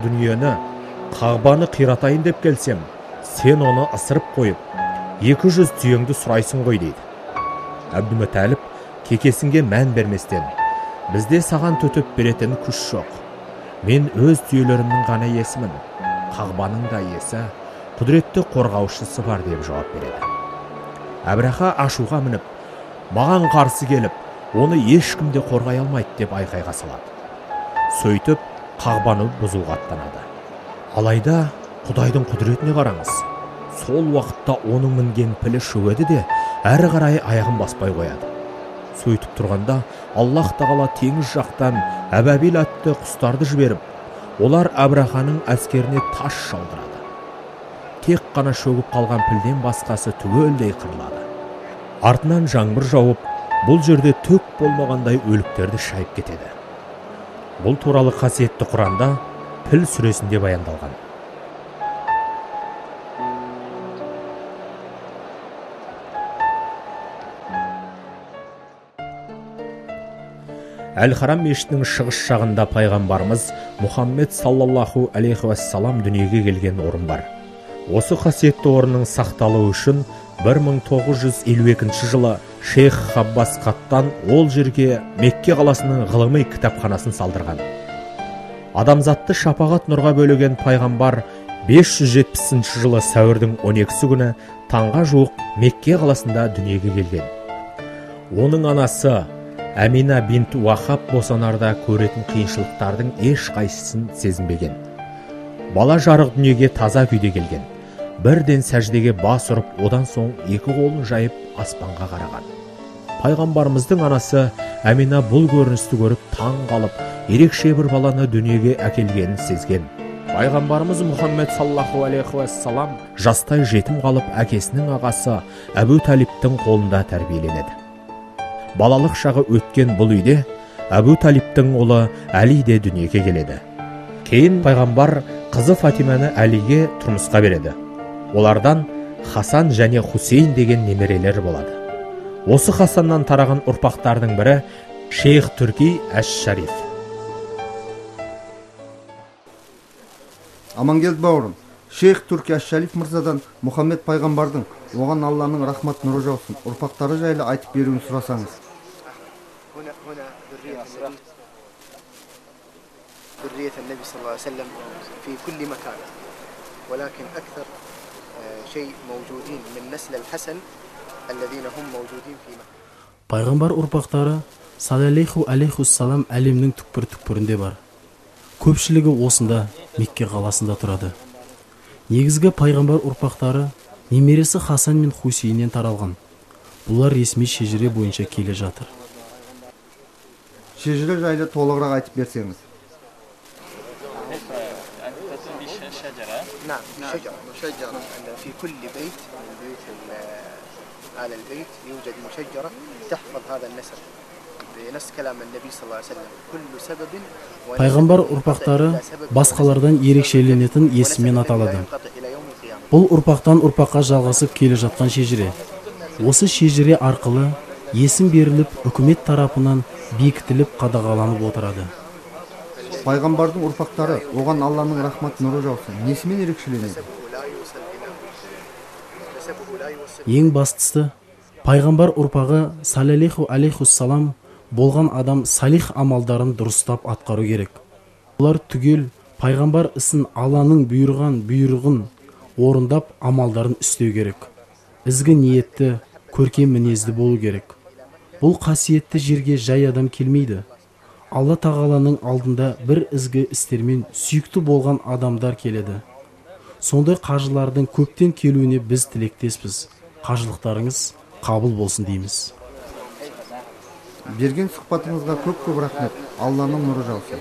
Дүниені, Қағбаны қиратайын деп келсем, сен оны ысырып қойып, 200 түйеңді сұрайсың ғой дейді. Әбдімүтәліп кекесінге мән берместен, бізде саған төтеп беретін күш жоқ. Мен өз түйелерімнің ғана иесімін, Қағбаның да иесі, құдіретті қорғаушысы бар деп жауап береді. Әбраха ашуға мініп, маған қарсы келіп, оны ешкім де қорғай алмайды деп айқайға салады. Сөйтіп, Қағбаны бұзуға аттанады. Алайда, Құдайдың құдіретіне қараңыз. Сол уақытта оның мінген пілі шөгеді де, әрі қарай аяғын баспай қояды. Сөйтіп тұрғанда, Аллах тағала теңіз жақтан әбәбил атты құстарды жіберіп, олар Әбраханың әскеріне тас жаудырады. Тек қана шөгіп қалған пілден басқасы түгелдей қырылады. Артынан жаңбыр жауып, бұл жерде төк болмағандай өліктерді шайып кетеді. Бұл туралы қасиетті Құранда піл сүресінде баяндалған. Әл-Харам мешітінің шығыс жағында пайғамбарымыз Мұхаммед саллаллаху алейхи вассалам дүниеге келген орын бар. Осы қасиетті орынның сақталуы үшін 1952 жылы Шейх Хаббас Қаттан ол жерге Мекке қаласының ғылыми кітапханасын салдырған. Адамзатты шапағат нұрға бөлеген пайғамбар 570 жылы сәуірдің 12 күні таңға жуық Мекке қаласында дүниеге келген. Оның анасы Әмина бинт Уахаб босанарда көретін қиыншылықтардың еш қайсысын сезінбеген. Бала жарық дүниеге таза күйде келген. Бірден сәждеге бас ұрып, одан соң екі қолын жайып аспанға қараған. Пайғамбарымыздың анасы Әмина бұл көріністі көріп таң қалып, ерекше бір баланы дүниеге әкелгенін сезген. Пайғамбарымыз Мұхаммед саллаллаху алейхи вассалам жастай жетім қалып, әкесінің ағасы Әбу Талиптің қолында тәрбиеленеді. Балалық шағы өткен бұл үйде Әбу Талиптің ұлы Әли де дүниеге келеді. Кейін пайғамбар қызы Фатиманы Әлиге тұрмысқа береді. Олардан Хасан және Хусейн деген немерелер болады. Осы Хасаннан тараған ұрпақтардың бірі Шейх Түрки әш-Шариф. Амангелді бауырым, Шейх Түрки әш-Шариф мырзадан Мұхаммед пайғамбардың, оған Алланың рахмат нұры жаусын, ұрпақтары жайлы айтып беруін сұрасаңыз. ذرية النبي صلى الله عليه وسلم في كل مكان ولكن أكثر شيء موجودين من نسل الحسن الذين هم موجودين في مكة. Пайғамбар ұрпақтары саллаллаху алейхи вассалам әлемнің түкпір-түкпірінде бар. Көпшілігі осында Мекке қаласында тұрады. Негізгі пайғамбар ұрпақтары немересі Хасан мен Хусейннен таралған. Бұлар ресми шежіре бойынша келе жатыр. Шежіре жайлы толығырақ айтып берсеңіз. نعم مشجرة في كل بيت من بيوت آل البيت يوجد مشجرة تحفظ هذا النسب بنفس كلام النبي صلى الله عليه وسلم كل سبب. Пайғамбар ұрпақтары басқалардан ерекшеленетін есіммен аталады. Бұл ұрпақтан ұрпаққа жалғасып келе жатқан шежіре. Осы шежіре арқылы есім беріліп, үкімет тарапынан бекітіліп қадағаланып отырады. Пайғамбардың ұрпақтары, оған Алланың рахмат нұры жаусын, несімен ерекшеленеді? Ең бастысы, пайғамбар ұрпағы саллаллаху алейхи вассалам болған адам салих амалдарын дұрыстап атқару керек. Олар түгел пайғамбар ісін Алланың бұйрығын орындап амалдарын істеу керек. Ізгі ниетті, көркем мінезді болу керек. Бұл қасиетті жерге жай адам келмейді. Алла тағаланың алдында бір ізгі істермен сүйікті болған адамдар келеді. Сондай қажылардың көптен келуіне біз тілектеспіз. Қажылықтарыңыз қабыл болсын дейміз. Берген сұхбатыңызға көп рахмет. Алланың нұры жаусын.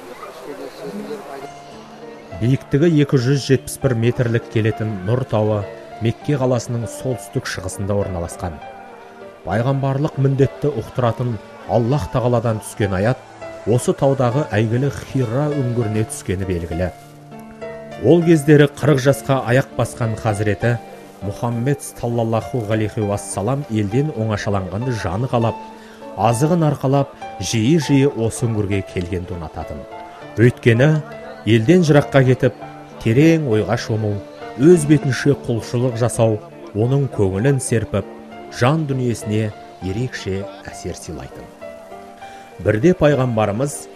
Биіктігі 271 метрлік келетін Нұр тауы Мекке қаласының солтүстік шығысында орналасқан. Пайғамбарлық міндетті ұқтыратын Аллах тағаладан түскен аят осы таудағы әйгілі Хира үңгіріне түскені белгілі. Ол кездері 40 жасқа аяқ басқан Хазіреті Мұхаммед саллаллаху алейхи вассалам елден оңашаланғанды жаны қалап, азығын арқалап, жиі осы үңгірге келгенді ұнататын. Өйткені елден жыраққа кетіп, терең ойға шому, өз бетінше құлшылық жасау, оның көңілін серпіп, жан дүниесіне ерекше әсер сыйлайтын. Бірде пайғамбарымыз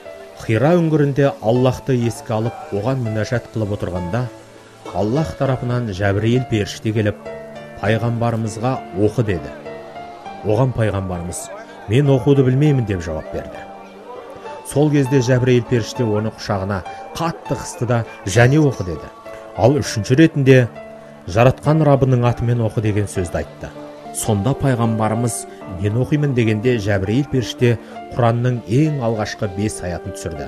Хира үңгірінде Аллахты еске алып, оған мүнәжат қылып отырғанда, Аллах тарапынан Жәбірейіл періште келіп, пайғамбарымызға оқы деді. Оған пайғамбарымыз, мен оқуды білмеймін деп жауап берді. Сол кезде Жәбірейіл періште оны құшағына қатты қысты да, және оқы деді. Ал үшінші ретінде, жаратқан Раббының атымен оқы деген сөзді айтты. Сонда пайғамбарымыз мен оқимын дегенде Жәбірейіл періште Құранның ең алғашқы 5 аятын түсірді.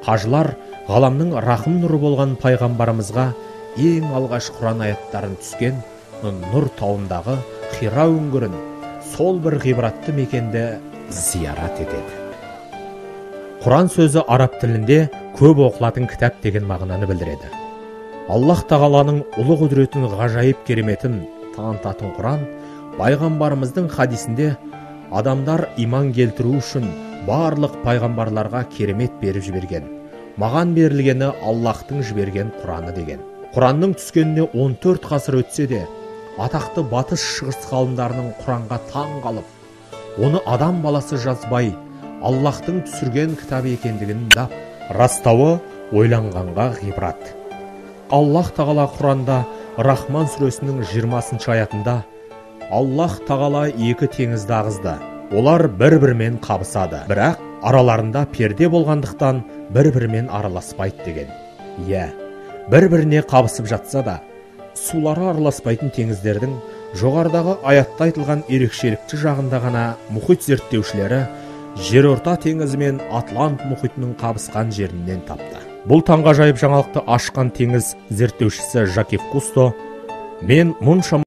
Қажылар ғаламның рахым нұры болған пайғамбарымызға ең алғаш Құран аяттарын түскен Нұр тауындағы Хира үңгірін, сол бір ғибратты мекенді зиярат етеді. Құран сөзі араб тілінде көп оқылатын кітап деген мағынаны білдіреді. Аллах тағаланың ұлы құдіретін ғажайып кереметін танытатын Құран пайғамбарымыздың хадисінде адамдар иман келтіру үшін барлық пайғамбарларға керемет беріп жіберген, маған берілгені Аллахтың жіберген Құраны деген. Құранның түскеніне 14 ғасыр өтсе де, атақты батыс шығыс ғалымдарының Құранға таң қалып, оны адам баласы жазбай, Аллахтың түсірген кітабы екендігін дап, растауы ойланғанға ғибрат. Аллах тағала Құранда Рахман сүресінің 20 аятында Аллах тағала екі теңізді ағызды. Олар бір-бірімен қабысады, бірақ араларында перде болғандықтан бір-бірімен араласпайды деген. Бір-біріне қабысып жатса да, сулары араласпайтын теңіздердің жоғарыдағы аятта айтылған ерекшелікті жағында ғана мұхит зерттеушілері Жерорта теңізі мен Атлант мұхитының қабысқан жерінен тапты. Бұл таңғажайып жаңалықты ашқан теңіз зерттеушісі Жакев Кусто, мен мұнша